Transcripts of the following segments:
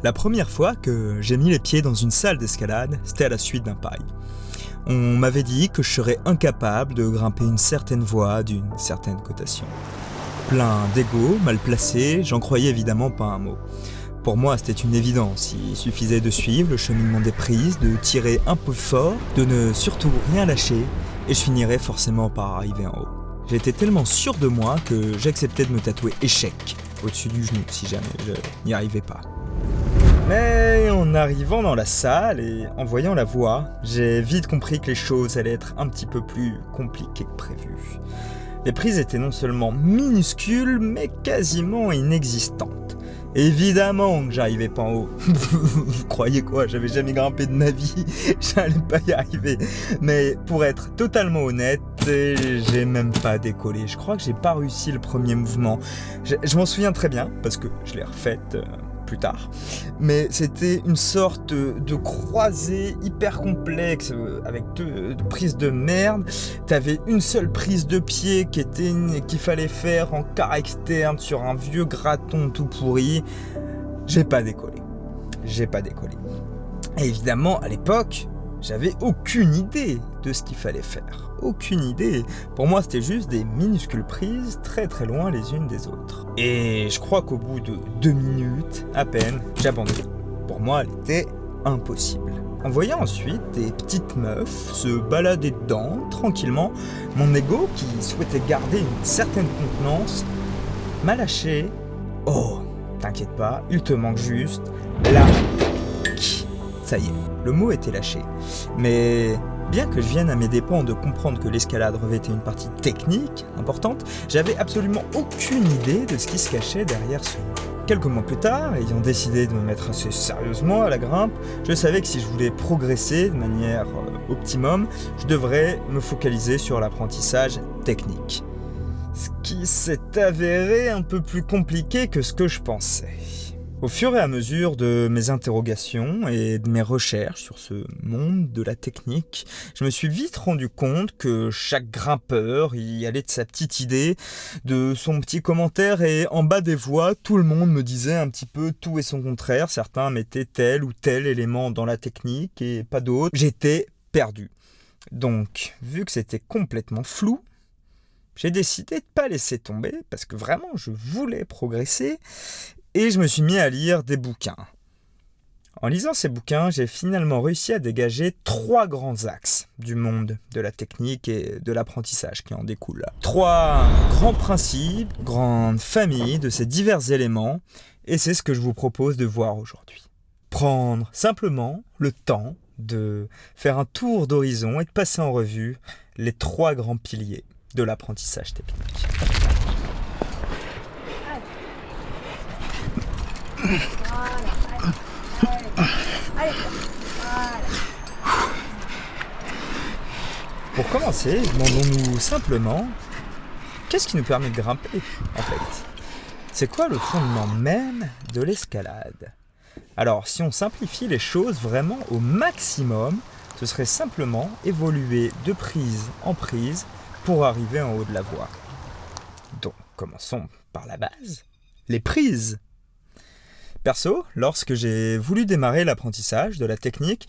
La première fois que j'ai mis les pieds dans une salle d'escalade, c'était à la suite d'un pareil. On m'avait dit que je serais incapable de grimper une certaine voie d'une certaine cotation. Plein d'ego, mal placé, j'en croyais évidemment pas un mot. Pour moi, c'était une évidence, il suffisait de suivre le cheminement des prises, de tirer un peu fort, de ne surtout rien lâcher, et je finirais forcément par arriver en haut. J'étais tellement sûr de moi que j'acceptais de me tatouer échec au-dessus du genou si jamais je n'y arrivais pas. Mais en arrivant dans la salle et en voyant la voie, j'ai vite compris que les choses allaient être un petit peu plus compliquées que prévu. Les prises étaient non seulement minuscules, mais quasiment inexistantes. Évidemment que j'arrivais pas en haut. Vous croyez quoi? J'avais jamais grimpé de ma vie, j'allais pas y arriver. Mais pour être totalement honnête, j'ai même pas décollé. Je crois que j'ai pas réussi le premier mouvement. Je m'en souviens très bien, parce que je l'ai refaite plus tard. Mais c'était une sorte de croisée hyper complexe, avec deux prises de merde. T'avais une seule prise de pied qu'il fallait faire en quart externe sur un vieux graton tout pourri. J'ai pas décollé. Et évidemment, à l'époque, j'avais aucune idée de ce qu'il fallait faire. Aucune idée. Pour moi, c'était juste des minuscules prises très très loin les unes des autres. Et je crois qu'au bout de 2 minutes, à peine, j'abandonnais. Pour moi, elle était impossible. En voyant ensuite des petites meufs se balader dedans, tranquillement, mon ego, qui souhaitait garder une certaine contenance, m'a lâché. Oh, t'inquiète pas, il te manque juste la technique. Ça y est, le mot était lâché. Mais bien que je vienne à mes dépens de comprendre que l'escalade revêtait une partie technique importante, j'avais absolument aucune idée de ce qui se cachait derrière ce mot. Quelques mois plus tard, ayant décidé de me mettre assez sérieusement à la grimpe, je savais que si je voulais progresser de manière optimum, je devrais me focaliser sur l'apprentissage technique. Ce qui s'est avéré un peu plus compliqué que ce que je pensais. Au fur et à mesure de mes interrogations et de mes recherches sur ce monde de la technique, je me suis vite rendu compte que chaque grimpeur y allait de sa petite idée, de son petit commentaire, et en bas des voies, tout le monde me disait un petit peu tout et son contraire. Certains mettaient tel ou tel élément dans la technique et pas d'autres. J'étais perdu. Donc, vu que c'était complètement flou, j'ai décidé de ne pas laisser tomber parce que vraiment je voulais progresser. Et je me suis mis à lire des bouquins. En lisant ces bouquins, j'ai finalement réussi à dégager 3 grands axes du monde de la technique et de l'apprentissage qui en découlent. 3 grands principes, grandes familles de ces divers éléments, et c'est ce que je vous propose de voir aujourd'hui. Prendre simplement le temps de faire un tour d'horizon et de passer en revue les 3 grands piliers de l'apprentissage technique. Pour commencer, demandons-nous simplement qu'est-ce qui nous permet de grimper, en fait? C'est quoi le fondement même de l'escalade? Alors, si on simplifie les choses vraiment au maximum, ce serait simplement évoluer de prise en prise pour arriver en haut de la voie. Donc, commençons par la base, les prises. Perso, lorsque j'ai voulu démarrer l'apprentissage de la technique,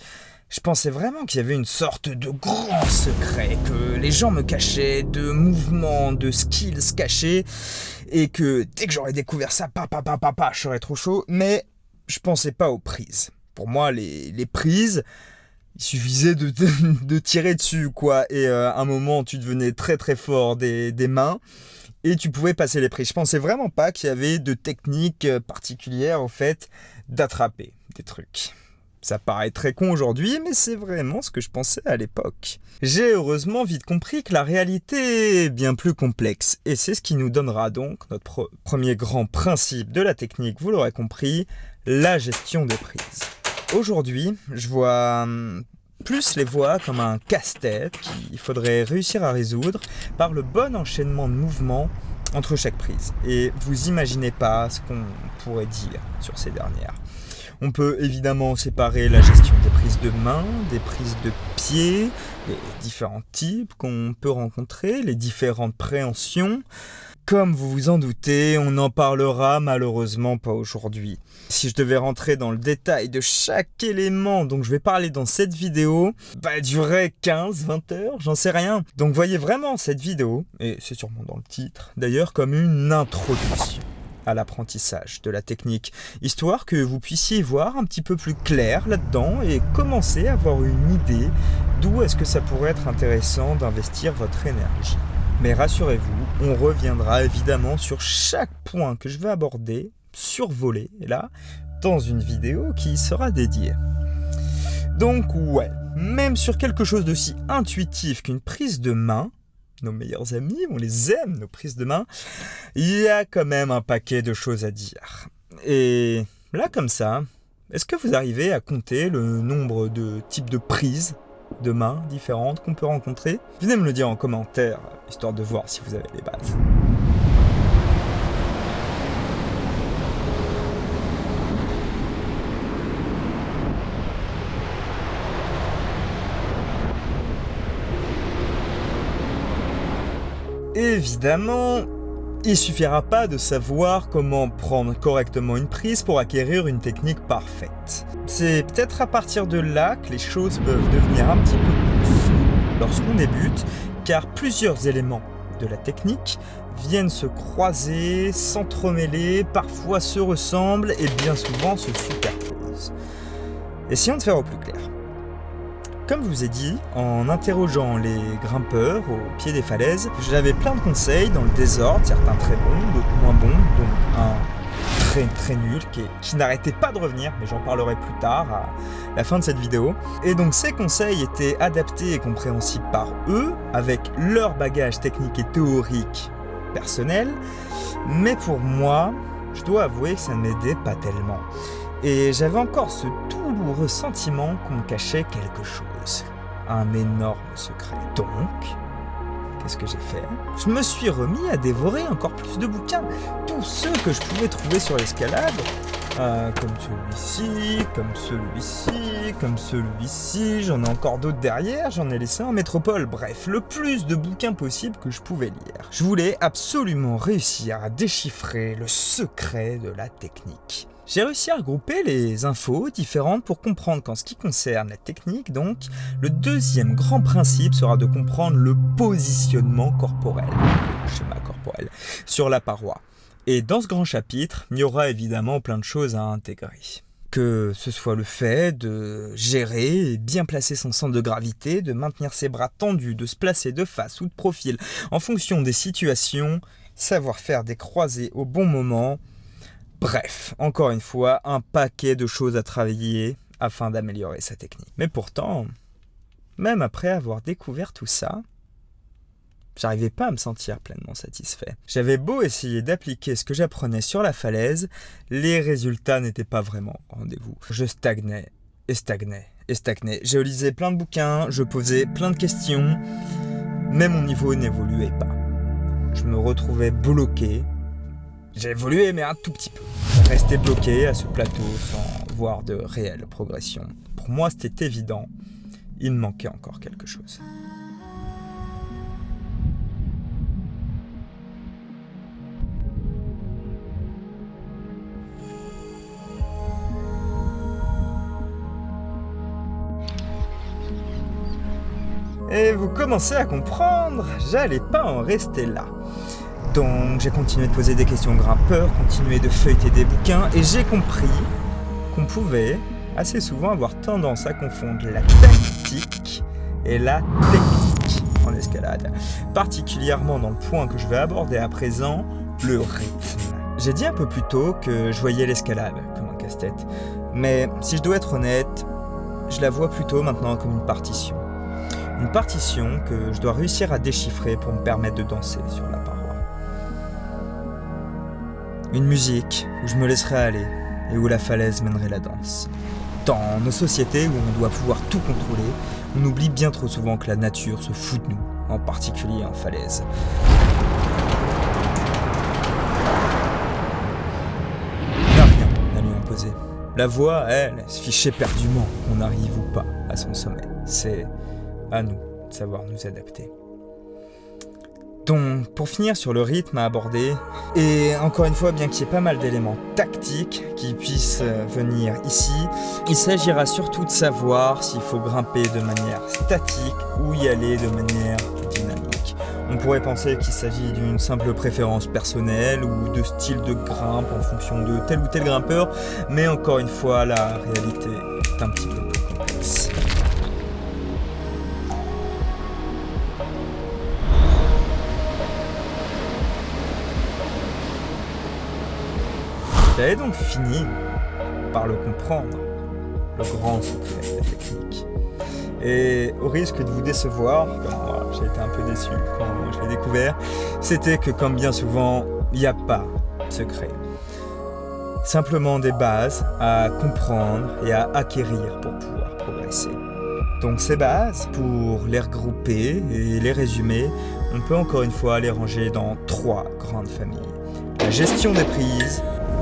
je pensais vraiment qu'il y avait une sorte de grand secret, que les gens me cachaient, de mouvements, de skills cachés, et que dès que j'aurais découvert ça, je serais trop chaud, mais je pensais pas aux prises. Pour moi, les prises, il suffisait de tirer dessus, quoi, et à un moment, tu devenais très très fort des mains, et tu pouvais passer les prises. Je pensais vraiment pas qu'il y avait de techniques particulières au fait d'attraper des trucs. Ça paraît très con aujourd'hui, mais c'est vraiment ce que je pensais à l'époque. J'ai heureusement vite compris que la réalité est bien plus complexe, et c'est ce qui nous donnera donc notre premier grand principe de la technique, vous l'aurez compris, la gestion des prises. Aujourd'hui, je vois plus les voies comme un casse-tête qu'il faudrait réussir à résoudre par le bon enchaînement de mouvements entre chaque prise. Et vous imaginez pas ce qu'on pourrait dire sur ces dernières. On peut évidemment séparer la gestion des prises de main, des prises de pied, les différents types qu'on peut rencontrer, les différentes préhensions. comme vous vous en doutez, on n'en parlera malheureusement pas aujourd'hui. Si je devais rentrer dans le détail de chaque élément dont je vais parler dans cette vidéo, elle durerait 15-20 heures, j'en sais rien. Donc voyez vraiment cette vidéo, et c'est sûrement dans le titre d'ailleurs, comme une introduction à l'apprentissage de la technique, histoire que vous puissiez voir un petit peu plus clair là-dedans et commencer à avoir une idée d'où est-ce que ça pourrait être intéressant d'investir votre énergie. Mais rassurez-vous, on reviendra évidemment sur chaque point que je vais aborder, survoler là, dans une vidéo qui sera dédiée. Donc ouais, même sur quelque chose d'aussi intuitif qu'une prise de main, nos meilleurs amis, on les aime, nos prises de main, il y a quand même un paquet de choses à dire. Et là, comme ça, est-ce que vous arrivez à compter le nombre de types de prises de main différentes qu'on peut rencontrer? Venez me le dire en commentaire, histoire de voir si vous avez les bases. Évidemment, il suffira pas de savoir comment prendre correctement une prise pour acquérir une technique parfaite. C'est peut-être à partir de là que les choses peuvent devenir un petit peu plus floues lorsqu'on débute, car plusieurs éléments de la technique viennent se croiser, s'entremêler, parfois se ressemblent et bien souvent se superposent. Essayons de faire au plus clair. Comme je vous ai dit, en interrogeant les grimpeurs au pied des falaises, j'avais plein de conseils dans le désordre, certains très bons, d'autres moins bons, dont un très nul qui n'arrêtait pas de revenir, mais j'en parlerai plus tard à la fin de cette vidéo. Et donc ces conseils étaient adaptés et compréhensibles par eux, avec leur bagage technique et théorique personnel, mais pour moi, je dois avouer que ça ne m'aidait pas tellement. Et j'avais encore ce douloureux sentiment qu'on me cachait quelque chose. Un énorme secret. Donc, qu'est-ce que j'ai fait? Je me suis remis à dévorer encore plus de bouquins. Tous ceux que je pouvais trouver sur l'escalade. Comme celui-ci, comme celui-ci, comme celui-ci. J'en ai encore d'autres derrière. J'en ai laissé en métropole. Bref, le plus de bouquins possible que je pouvais lire. Je voulais absolument réussir à déchiffrer le secret de la technique. J'ai réussi à regrouper les infos différentes pour comprendre qu'en ce qui concerne la technique, donc, le deuxième grand principe sera de comprendre le positionnement corporel, le schéma corporel, sur la paroi. Et dans ce grand chapitre, il y aura évidemment plein de choses à intégrer. Que ce soit le fait de gérer et bien placer son centre de gravité, de maintenir ses bras tendus, de se placer de face ou de profil en fonction des situations, savoir faire des croisés au bon moment. Bref, encore une fois, un paquet de choses à travailler afin d'améliorer sa technique. Mais pourtant, même après avoir découvert tout ça, j'arrivais pas à me sentir pleinement satisfait. J'avais beau essayer d'appliquer ce que j'apprenais sur la falaise, les résultats n'étaient pas vraiment au rendez-vous. Je stagnais, et stagnais, et stagnais. Je lisais plein de bouquins, je posais plein de questions, mais mon niveau n'évoluait pas. Je me retrouvais bloqué. J'ai évolué, mais un tout petit peu. Resté bloqué à ce plateau sans voir de réelle progression. Pour moi, c'était évident. Il me manquait encore quelque chose. Et vous commencez à comprendre, j'allais pas en rester là. Donc j'ai continué de poser des questions aux grimpeurs, continué de feuilleter des bouquins, et j'ai compris qu'on pouvait assez souvent avoir tendance à confondre la tactique et la technique en escalade. Particulièrement dans le point que je vais aborder à présent, le rythme. J'ai dit un peu plus tôt que je voyais l'escalade comme un casse-tête, mais si je dois être honnête, je la vois plutôt maintenant comme une partition. Une partition que je dois réussir à déchiffrer pour me permettre de danser sur la paroi. Une musique où je me laisserai aller et où la falaise mènerait la danse. Dans nos sociétés où on doit pouvoir tout contrôler, on oublie bien trop souvent que la nature se fout de nous, en particulier en falaise. Il n'y a rien à lui imposer. La voie, elle se fiche éperdument qu'on arrive ou pas à son sommet. C'est à nous de savoir nous adapter. Donc, pour finir sur le rythme à aborder, et encore une fois, bien qu'il y ait pas mal d'éléments tactiques qui puissent venir ici, il s'agira surtout de savoir s'il faut grimper de manière statique ou y aller de manière dynamique. On pourrait penser qu'il s'agit d'une simple préférence personnelle ou de style de grimpe en fonction de tel ou tel grimpeur, mais encore une fois, la réalité est un petit peu plus complexe. J'avais donc fini par le comprendre, le grand secret de la technique. Et au risque de vous décevoir, comme moi j'ai été un peu déçu quand je l'ai découvert, c'était que comme bien souvent, il n'y a pas de secret. Simplement des bases à comprendre et à acquérir pour pouvoir progresser. Donc ces bases, pour les regrouper et les résumer, on peut encore une fois les ranger dans 3 grandes familles. La gestion des prises,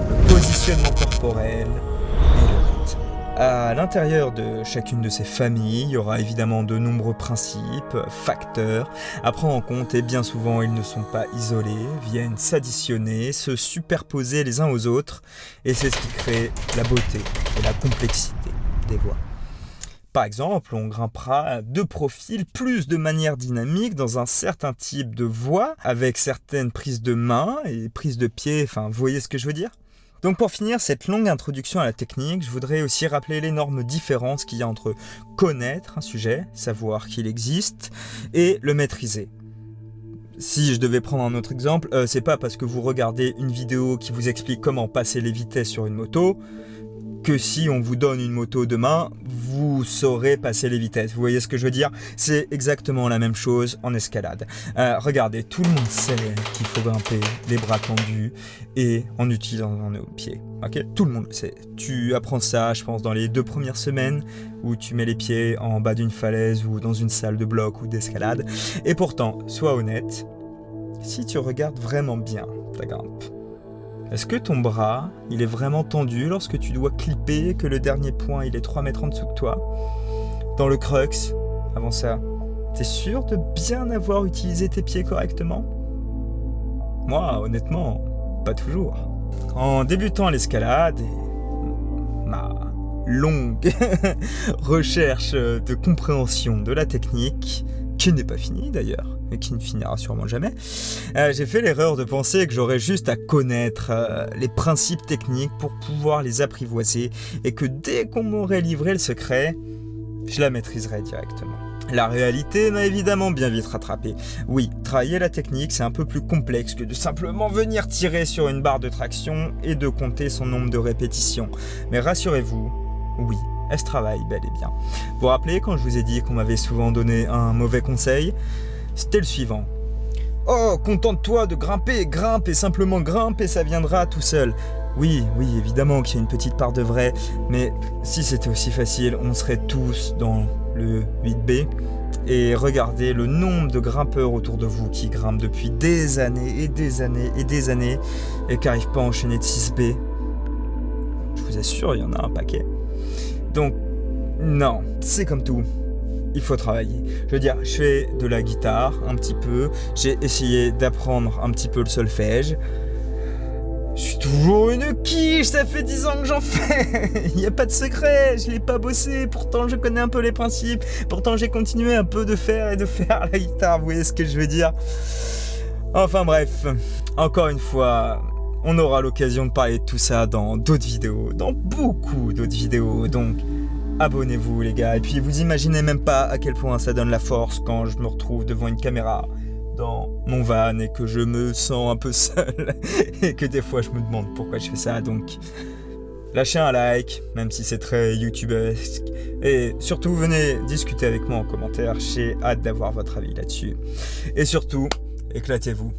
le positionnement corporel et le rythme. À l'intérieur de chacune de ces familles, il y aura évidemment de nombreux principes, facteurs à prendre en compte et bien souvent ils ne sont pas isolés, viennent s'additionner, se superposer les uns aux autres et c'est ce qui crée la beauté et la complexité des voies. Par exemple, on grimpera de profil plus de manière dynamique dans un certain type de voie avec certaines prises de main et prises de pied, enfin vous voyez ce que je veux dire ? Donc pour finir cette longue introduction à la technique, je voudrais aussi rappeler l'énorme différence qu'il y a entre connaître un sujet, savoir qu'il existe, et le maîtriser. Si je devais prendre un autre exemple, c'est pas parce que vous regardez une vidéo qui vous explique comment passer les vitesses sur une moto que si on vous donne une moto demain, vous saurez passer les vitesses. Vous voyez ce que je veux dire ? C'est exactement la même chose en escalade. Regardez, tout le monde sait qu'il faut grimper les bras tendus et en utilisant nos pieds. Okay ? Tout le monde le sait. Tu apprends ça, je pense, dans les 2 premières semaines où tu mets les pieds en bas d'une falaise ou dans une salle de bloc ou d'escalade. Et pourtant, sois honnête, si tu regardes vraiment bien ta grimpe, est-ce que ton bras, il est vraiment tendu lorsque tu dois clipper, que le dernier point, il est 3 mètres en dessous de toi ? Dans le crux, avant ça, t'es sûr de bien avoir utilisé tes pieds correctement ? Moi, honnêtement, pas toujours. En débutant l'escalade, ma longue recherche de compréhension de la technique, qui n'est pas finie d'ailleurs, et qui ne finira sûrement jamais, j'ai fait l'erreur de penser que j'aurais juste à connaître les principes techniques pour pouvoir les apprivoiser, et que dès qu'on m'aurait livré le secret, je la maîtriserais directement. La réalité m'a évidemment bien vite rattrapé. Oui, travailler la technique, c'est un peu plus complexe que de simplement venir tirer sur une barre de traction et de compter son nombre de répétitions. Mais rassurez-vous, oui, elle se travaille bel et bien. Vous vous rappelez quand je vous ai dit qu'on m'avait souvent donné un mauvais conseil ? C'était le suivant. Oh, contente-toi de grimper, grimpe et simplement grimpe et ça viendra tout seul. Oui, évidemment qu'il y a une petite part de vrai, mais si c'était aussi facile, on serait tous dans le 8B. Et regardez le nombre de grimpeurs autour de vous qui grimpent depuis des années et des années et des années et qui n'arrivent pas à enchaîner de 6B. Je vous assure, il y en a un paquet. Donc, non, c'est comme tout. Il faut travailler. Je veux dire, je fais de la guitare un petit peu. J'ai essayé d'apprendre un petit peu le solfège. Je suis toujours une quiche, ça fait 10 ans que j'en fais. Il n'y a pas de secret, je l'ai pas bossé. Pourtant, je connais un peu les principes. Pourtant, j'ai continué un peu de faire la guitare. Vous voyez ce que je veux dire ? Enfin bref, encore une fois, on aura l'occasion de parler de tout ça dans d'autres vidéos, dans beaucoup d'autres vidéos. Donc, abonnez-vous les gars. Et puis, vous imaginez même pas à quel point ça donne la force quand je me retrouve devant une caméra dans mon van et que je me sens un peu seul et que des fois je me demande pourquoi je fais ça. Donc lâchez un like, même si c'est très youtubesque, et surtout venez discuter avec moi en commentaire, j'ai hâte d'avoir votre avis là-dessus. Et surtout, éclatez-vous.